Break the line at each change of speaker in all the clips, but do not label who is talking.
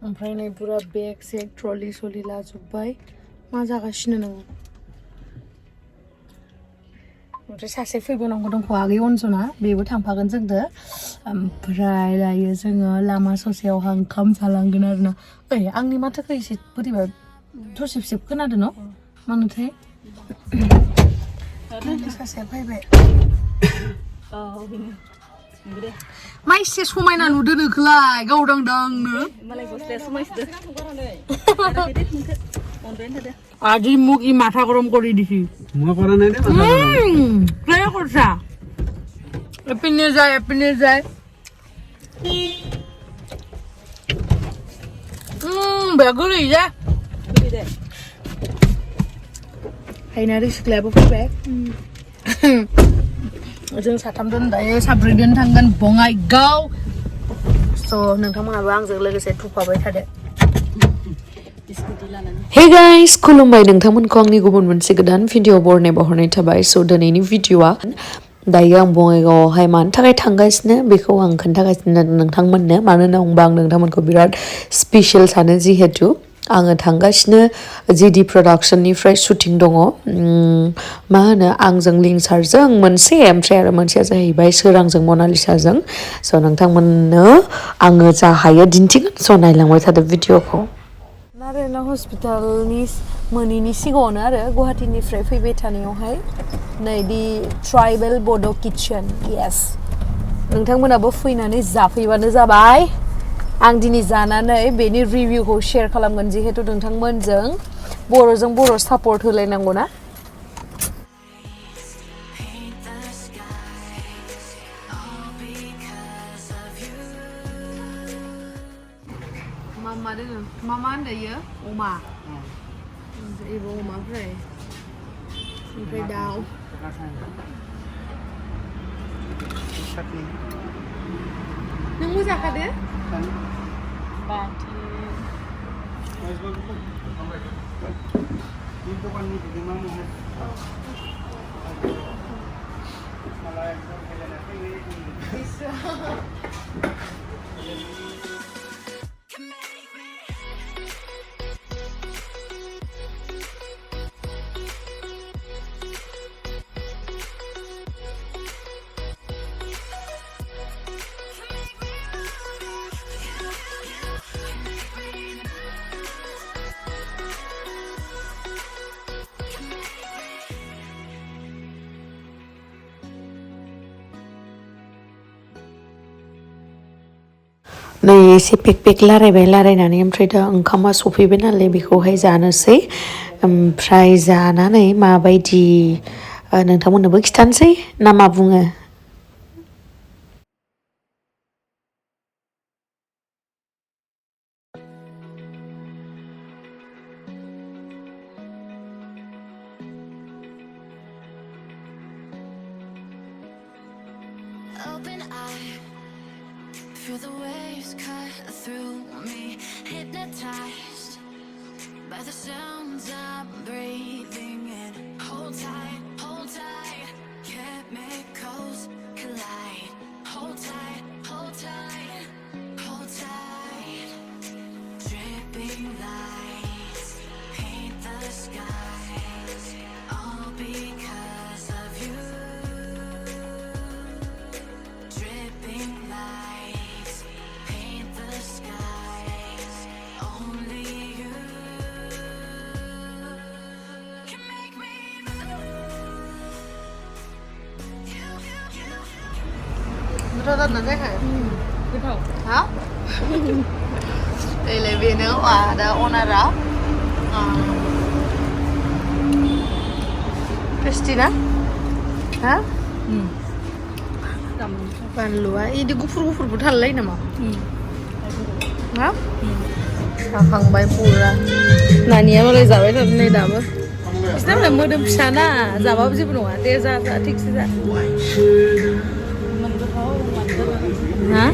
ओमफ्राय नै पुरा बेग सेग ट्रलि सलि लाजोब्बाय मा जागासिनो नोङो ओमफ्राय सासे फैबावनांगौ दंखौ आगै अनजना बेबो थांफागोन जोंदो ओमफ्राय दायो जोङो लामा ससेयावहा ओंखाम जालांगोन आरोना ओइ आंनि माथोखौ एसे बोरैबा थरसेब खोनादों न' मानोथाय सासेया फैबाय मा एसे समायना नुदो नोंखौलाय गावदांदांनो আজি মুখ ই মাথা গরম করে দিছি মুখ করা নাই রে মাথা গরম প্রায় করছা এপিনে যায় বেগুলি যা हायनारि सिख्लायाबो फैबाय जों साथामजों दायो साब्रैजों थांगोन बङाइगाव स' नोंथांमोनाबो आंजों लोगोसे थुफाबाय थादो
Hey guys, खुलुमबाय नोंथांमोनखौ आंनि गुबुन मोनसे गोदान भिडिअ बरनाय बावहरनाय थाबाय स' दिनैनि भिडिअआ दायो आं बङाइगावआवहाय मानि थाखाय थांगासिनो बेखौ आं खोन्थागासिनो नोंथांमोननो मानोना होनबा आं नोंथांमोनखौ बिराद स्पेशल सानो जिहेतु आङो थांगासिनो जिडि प्रडाक्शननिफ्राय शुटिं दङ मा होनो आंजों लिंसारजों मोनसे ओमफ्राय आरो मोनसेया जाहैबाय सोरांजों मनालिसाजों स' नोंथांमोननो आङो जा हायो दिन्थिगोन स' नायलांबाय थादो भिडिअखौ
नारायना हस्पिटालनि मोनैनि सिगाङावनो आरो गुवाहाटीनिफ्राय फैबाय थानायावहाय नै दि ट्राइबेल बड' किटचेन येस नोंथांमोनाबो फैनानै जाफैबानो जाबाय आं दिनै जानानै बेनि रिभिउखौ शेयार खालामगोन जिहेतु नोंथांमोनजों बर'जों बर' सापर्ट होलायनांगौ ना मा दोङो मा होनदायो अमा एबो अमा फ्राय ओमफ्राय दाउ नोंबो जाखादो
नै एसे पेक रायलायनानै ओमफ्राय दा ओंखामा सफैबाय नालाय बेखौहाय जानोसै ओमफ्राय जानानै माबायदि नोंथांमोननोबो खिथानोसै ना मा बुङो
Feel the waves cut through me, hypnotized by the sounds I'm breathing in. Hold tight, chemicals collide. Hold tight, hold tight, hold tight. Dripping lights paint the skies, all because of you. Dripping lights paint the skies, only you can make me move. You.
Rất là dễ hả? Hả? Đây là vì nếu mà đã onara Christina? Hả? बानलुआ इदि गुफुर थालाय नामा हा जाखांबाय पुरा नानिया मालाय जाबाय थादों नै दाबो बिसिना मालाय मोदोम फिसाना जाबाबो जेबो नङा दे जा थिगसे जा हा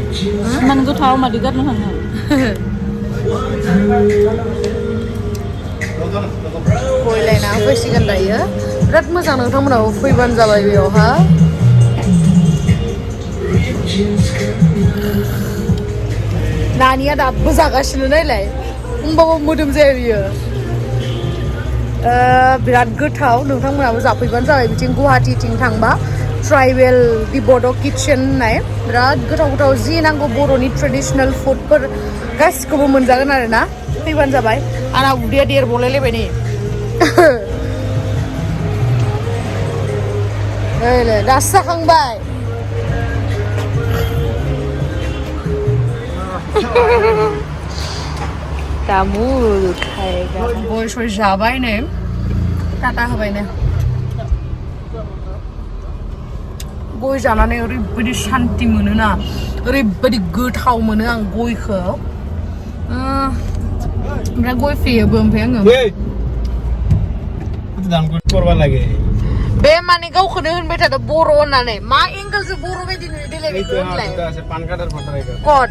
इमान गोथाव मादि गारनो थाङो गयलायना फैसिगोन दायो बिराद मोजां नोंथांमोनाबो फैबानो जाबाय बेयावहा नानिया दाबो जागासिनो नायलाय होमबाबो मोदोम जाया बियो बिराद गोथाव नोंथांमोनाबो जाफैबानो जाबाय बिथिं गुवाहाटीथिं थांबा ट्राइबेल दि बड' किटचेन होननाय बिराद गोथाव गोथाव जि नांगौ बर'नि ट्रेडिसनेल फुडफोर गासिखौबो मोनजागोन आरो ना फैबानो जाबाय आंना उदैया देरबावलायलायबाय नै दासो जाखांबाय दामु गय सय जाबाय नै टाटा होबाय नै गय जानानै ओरैबायदि शान्ति मोनोना ओरैबायदि गोथाव मोनो आं गयखौ ओमफ्राय गय फेयोबो ओमफ्राय आङो बे माने गावखौनो होनबाय थादों बर' होननानै मा एंगेलजों बर' बायदि नुयो देलाय बेखौ होनलाय कट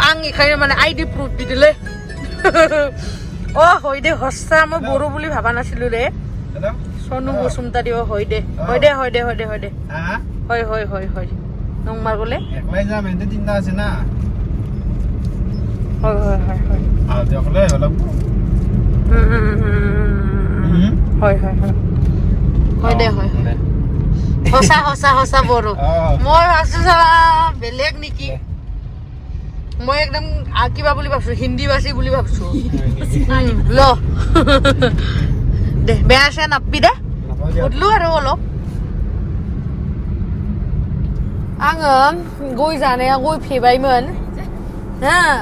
आं इखायनो माने आइडि प्रुफ बिदोलै হয় দে সঁচা মই বড়ো বুলি ভাবা নাছিলো ৰে সনু বসুমতাৰী হয় দে হয় নংমাৰ গলে
একলাই যাম এতে তিনটা আছে না
হয়
অকলে অলপ
হয় দে সঁচা বড়ো মই ভাবছো বেলেগ নেকি মই একদম কিবা বুলি ভাবছো হিন্দী ভাষী বুলি ভাবছো ল দে বেয়া আছে নাপবি দে উঠলো আৰু অলপ आङो गय जानाया गय फेबायमोन হ্যাঁ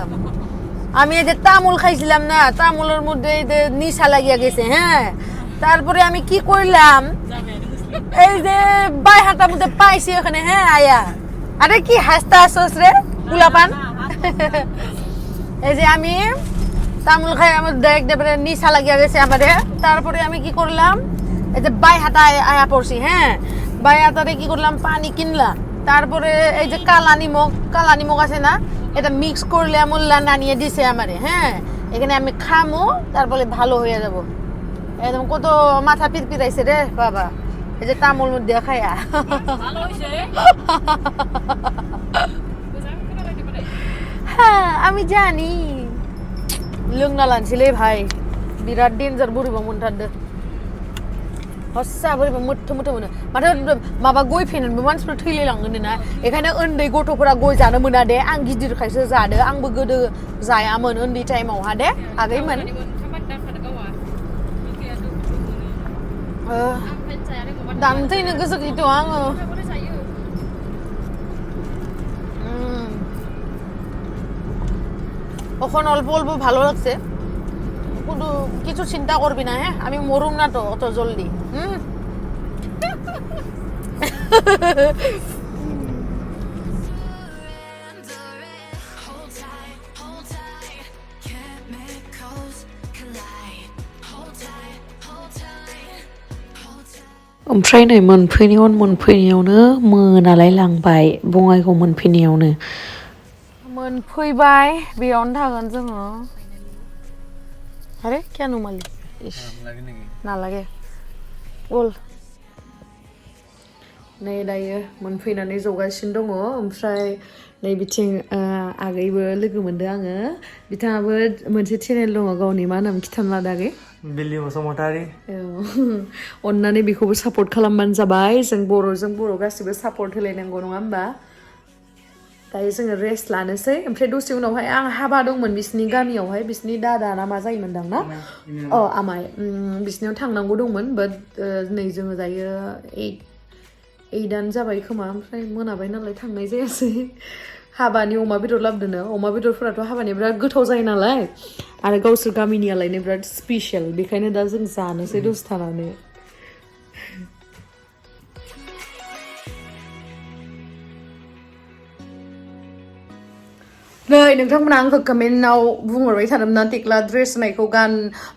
আমি এই যে তামুল খাইছিলাম না তামুলের মধ্যে নিশা লাগিয়া গেছে হ্যাঁ তারপরে আমি কি করলাম এই যে বাই হাতার মধ্যে পাইছি ওখানে হ্যাঁ আয়া আরে কি হাসতে আসছ রে কুলাপান এই যে আমি তামুল খাই আমার একবারে নিশা লাগিয়া গেছে আমারে তারপরে আমি কি করলাম এই যে বাই হাতা আয়া পড়ছি হ্যাঁ বাই হাতারে কি করলাম পানি কিনলাম তারপরে এই যে কালা নিমক আছে না এটা মিক্স করলে আমুল্লা নানিয়ে দিছে আমারে হ্যাঁ এখানে আমি খামো তারপরে ভালো হয়ে যাব একদম কত মাথা পিরপিরাইছে রে বাবা এই যে তামুল মধ্যে খায়া ভালো হইছে হ্যাঁ আমি জানি লোংনা লানছিলে ভাই বিরাট ডেঞ্জার বুড়িবা মনটার हस्सा बोरैबा मोथो मोनो माथो माबा गय फेननोबो मानसिफोर थैलायलांगोन ना बेखायनो उन्दै गथ'फोरा गय जानो मोना दे आं गिदिरखायसो जादो आंबो गोदो जायामोन उन्दै टाइमावहा दे आगैमोन दानो थैनो गोसो गैथ'आ आङो এখন অল্প অল্প ভালো লাগছে কিন্তু কিছু চিন্তা করবি না হ্যাঁ আমি মরুম না তো অত জলদি
ओमफ्राय नै मोनफैनायावनो मोनालाय लांबाय बङाइगाव मोनफैनायावनो
मोनफैबाय बेयावनो थागोन जोङो अरे क्या नुमाली ना लगे बोल नै दायो मोनफैनानै जगासिनो दङ ओमफ्राय नै बिथिं आगैबो लोगो मोनदों आङो बिथाङाबो मोनसे चेनेल दङ गावनि मा नाम खिथाना लादो आगै
बिल्ली बसुमतारी
अन्नानै बेखौबो सापर्ट खालामबानो जाबाय जों बर' गासिबो सापर्ट होलायनांगौ नङा होमबा दायो जोङो रेस्ट लानोसै ओमफ्राय दसे उनावहाय आं हाबा दंमोन बिसिनि गामियावहाय बिसिनि दादा ना मा जायोमोनदां ना आमाय बिसिनियाव थांनांगौ दंमोन बाट नै जोङो दायो 8 जाबाय खोमा ओमफ्राय मोनाबाय नालाय थांनाय जायासै हाबानि अमा बेदर लाबोदोंनो अमा बेदरफोराथ' हाबानि बिराद गोथाव जायो नालाय आरो गावसोर गामिनियालायनो बिराद स्पेशल बेखायनो दा जों जानोसै दसे थानानै नै नोंथांमोना आंखौ कमेन्टआव बुंहरबाय थादोंमोन ना टेक्ला ड्रेस होनायखौ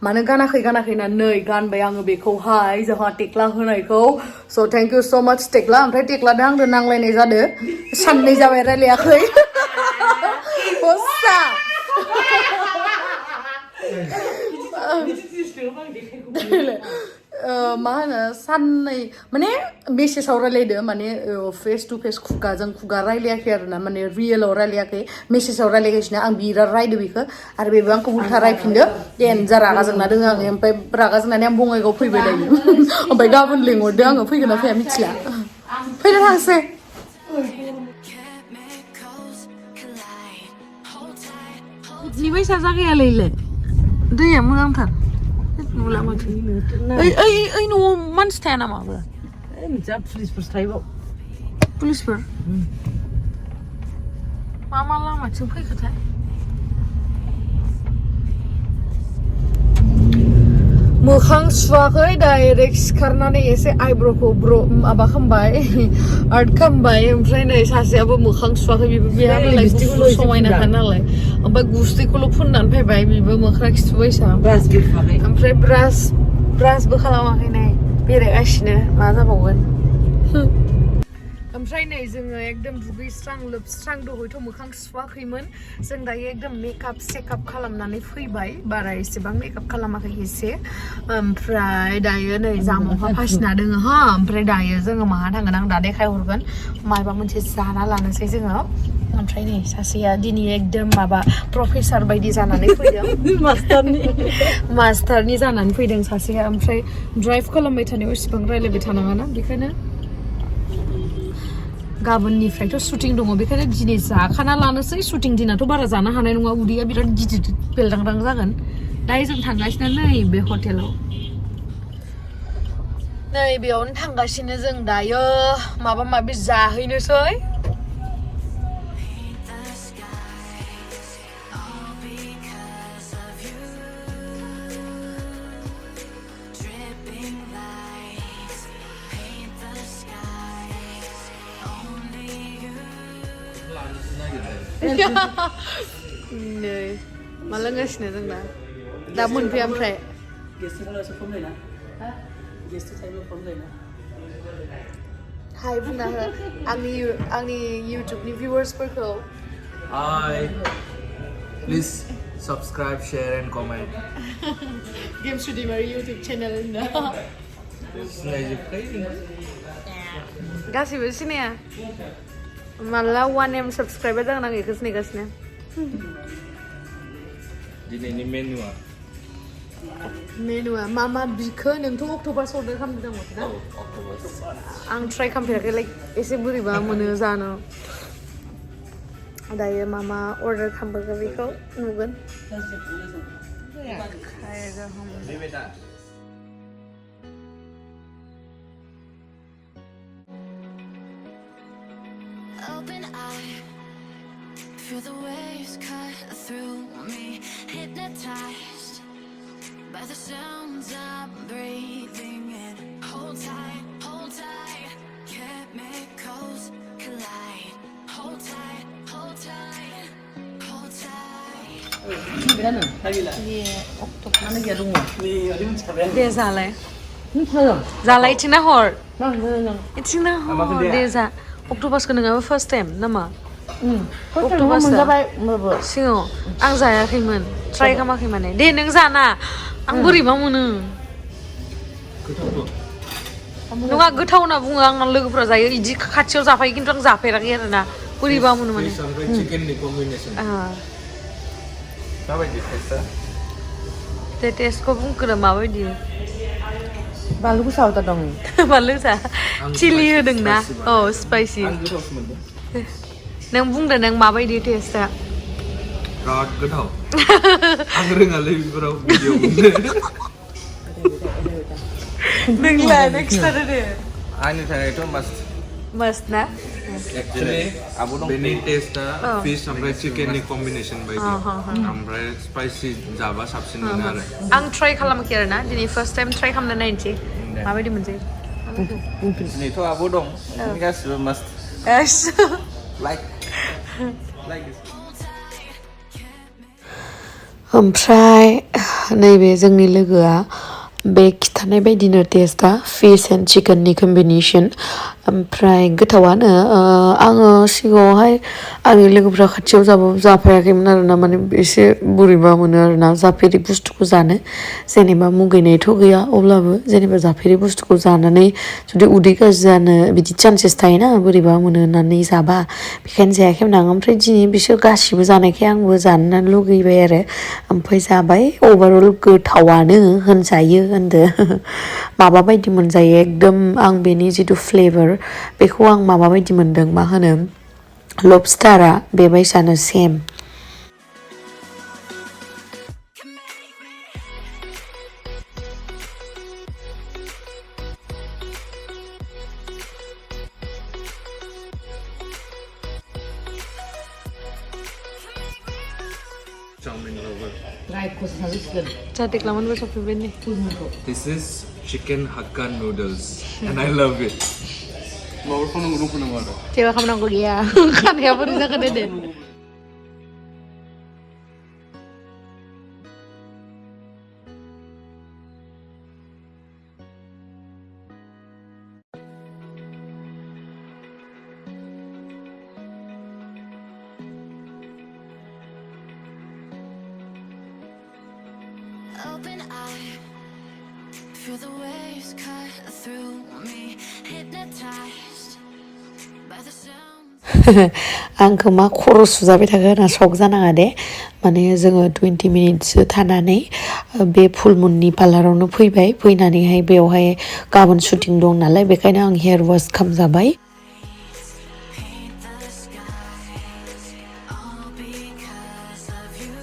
मानो गानाखै ना नै गानबाय आङो बेखौहाय जोंहा टेक्ला होनायखौ स' थेंक इउ स' माच टेक्ला ओमफ्राय टेक्लादों आंजों नांलायनाय जादों साननै जाबाय रायलायाखै हस्सा
मा होनो साननै माने मेसेजाव रायलायदो माने फेस टु फेस खुगाजों खुगा रायलायाखै आरो ना माने रियेलाव रायलायाखै मेसेजाव रायलायगासिनो आं बिराद रायदो बेखौ आरो बेबो आंखौ उल्था रायफिनदो देनजार रागा जोंना दोङो आङो ओमफ्राय रागा जोंनानै आं बङाइगाव फैबाय दायो ओमफ्राय गाबोन लिंहरदो आङो फैगोन ना फैया मिथिला फैनो थांसै
निबायसा जागायालाय दैया मोजांथार नुला माथो ओइ न'आव मानसि थाया नामा
मिथिया पुलिसफोर थायोबाव
पुलिसफोर मा लामाथिं फैखोथाय मोखां सुवाखै डाइरेक्ट सिखारनानै एसे आइब्र'खौ माबा खालामबाय आर्ट खालामबाय ओमफ्राय नै सासेयाबो मोखां सुवाखै बेहा नालाय गुफुर समायनाखा नालाय ओमफ्राय गुस्थिखौल' फुननानै फैबाय बेबो मोख्रा खिथुबायसा ओमफ्राय ब्रासबो खालामाखै नै बेरायगासिनो मा जाबावगोन ओमफ्राय नै जोङो एकदम दुगैस्रां लोबस्रां दहयथ' मोखां सुवाखैमोन जों दायो एकदम मेकआप सेकआप खालामनानै फैबाय बारा एसेबां मेकआप खालामाखै एसे ओमफ्राय दायो नै जामुंहा फासिना दोङो हा ओमफ्राय दायो जोङो माहा थांगोन आं दा देखायहरगोन माबा मोनसे जाना लानोसै जोङो ओमफ्राय नै सासेया दिनै एकदम माबा प्रफेसार बायदि जानानै फैदों मास्टारनि जानानै फैदों सासेया ओमफ्राय ड्राइभ खालामबाय थानायाव इसिबां रायलायबाय थानाङाना बेखायनो गाबोननिफ्रायथ' शुटिं दङ बेखायनो दिनै जाखाना लानोसै शुटिं दिनाथ' बारा जानो हानाय नङा उदैया बिराद गिदिर बेलदांदां जागोन दायो जों थांगासिनो नै बे हटेलाव नै बेयावनो थांगासिनो जों दायो माबा माबि जाहैनोसै नै मा लोंगासिनो जों दा मोनफैया ओमफ्राय हाय बुंना हो आंनि इउटुबनि भिउवार्सफोरखौ
hi please subscribe share and comment
गेमस्रि दैमारि इउटुब चेनेल गासैबो सिनाया माला 1M साबस्क्राइबार जागोन आं बेखौसो नेगासिनो
दिनैनि
मेनुआ मा बिखो नोंथ' अक्ट'बार्स अर्डार खालामदों ना आं ट्राइ खालामफेराखै लाइक एसे बोरैबा मोनो जानो दायो मा अर्डार खालामबोगोन बेखौ नुगोन
Open eye, feel the waves cut through me, hypnotized by the sounds I'm breathing in. Hold tight, chemicals collide. Hold tight, hold tight, hold tight.
दे जालाय जालाय इथिंना हर इथिंना हर दे जा अक्ट'बासखौ नोङाबो फार्स्ट टाइम नामा अक्ट'बास सिगाङाव आं जायाखैमोन ट्राइ खालामाखै माने दे नों जाना आं बोरैबा मोनो नङा गोथाव होनना बुङो आं लोगोफोरा जायो इदि खाथियाव जाफायो खिन्थु आं जाफेराखै आरो ना बोरैबा मोनो माने दे टेस्टखौ बुंग्रो माबायदि
बानलु गोसा हरता दं
बानलु गोसा चिलि होदोंना औ स्पाइसि नों बुंदो नों माबायदि टेस्टआ
बिराद गोथाव आं रोङालै बेफोराव भिडिअ
नोंलाय नों खिथादो दे
आंनि थाखायथ'
मास्ट ना
एक्चुअली बेनि टेस्टआ फिश ओमफ्राय चिकेननि कम्बिनेसन बायदि ओमफ्राय स्पाइसि जाबा साबसिन मोनो आरो
आं ट्राइ खालामाखै आरो ना दिनै फार्स्ट टाइम ट्राइ खालामना नायनोसै माबायदि मोनसै
दिनैथ' आब' दं गासिबो मास्ट
ओमफ्राय नैबे जोंनि लोगोआ बे खिन्थानाय बायदिनो टेस्टआ फिश एन्ड चिकेननि कम्बिनेसन ओमफ्राय गोथावानो आङो सिगाङावहाय आंनि लोगोफ्रा खाथियाव जाफायाखैमोन आरोना माने एसे बोरैबा मोनो आरोना जाफेरि बुस्थुखौ जानो जेनेबा मुगैनायथ' गैया अब्लाबो जेनेबा जाफेरि बुस्थुखौ जानानै जुदि उदै गाज्रि जानो बिदि चान्सेस थायोना बोरैबा मोनो होननानै जाबा बेखायनो जायाखैमोन आं ओमफ्राय दिनै बिसोर गासिबो जानायखाय आंबो जानो लुगैबाय आरो ओमफ्राय जाबाय अभारअल गोथावानो होनजायो होनदो माबा बायदि मोनजायो एकदम आं बेनि जिथु फ्लेभार बेखौ आं माबा बायदि मोनदों मा होनो लबस्टारा बेबायसानो same
Chow mein lover.
Catiklah sopir ini.
This is chicken hakka noodles and I love it. Mau phone ngurung phone ngada.
Coba kamu nangkuk ya. Kan ya baru bisa kededen.
Open eye, feel the waves cut through me, hypnotized by the sounds.
आंखौ मा खर' सुजाबाय थागोन होनना सक जानाङा दे माने जोङो 20 मिनिटसो थानानै बे फुलमुननि पार्लारावनो फैनानैहाय बेवहाय गाबोन शुटिं दं नालाय बेखायनो आं हेयार वाश खालामजाबाय
Paint the skies, all because of you.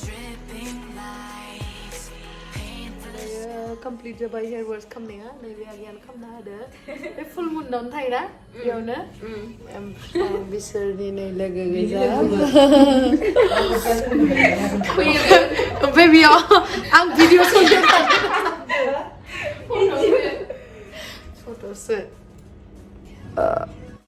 Dripping lights, paint the
Complete जाबाय हेयार वाश खालामनाया नैबे आगैयानो खालामना होदो बे फुल मुननावनो थायोना बेयावनो ओमफ्राय बिसोरनि नै लोगो गोजा ओमफ्राय बेयाव आं भिडिअ सोंदों फट'सो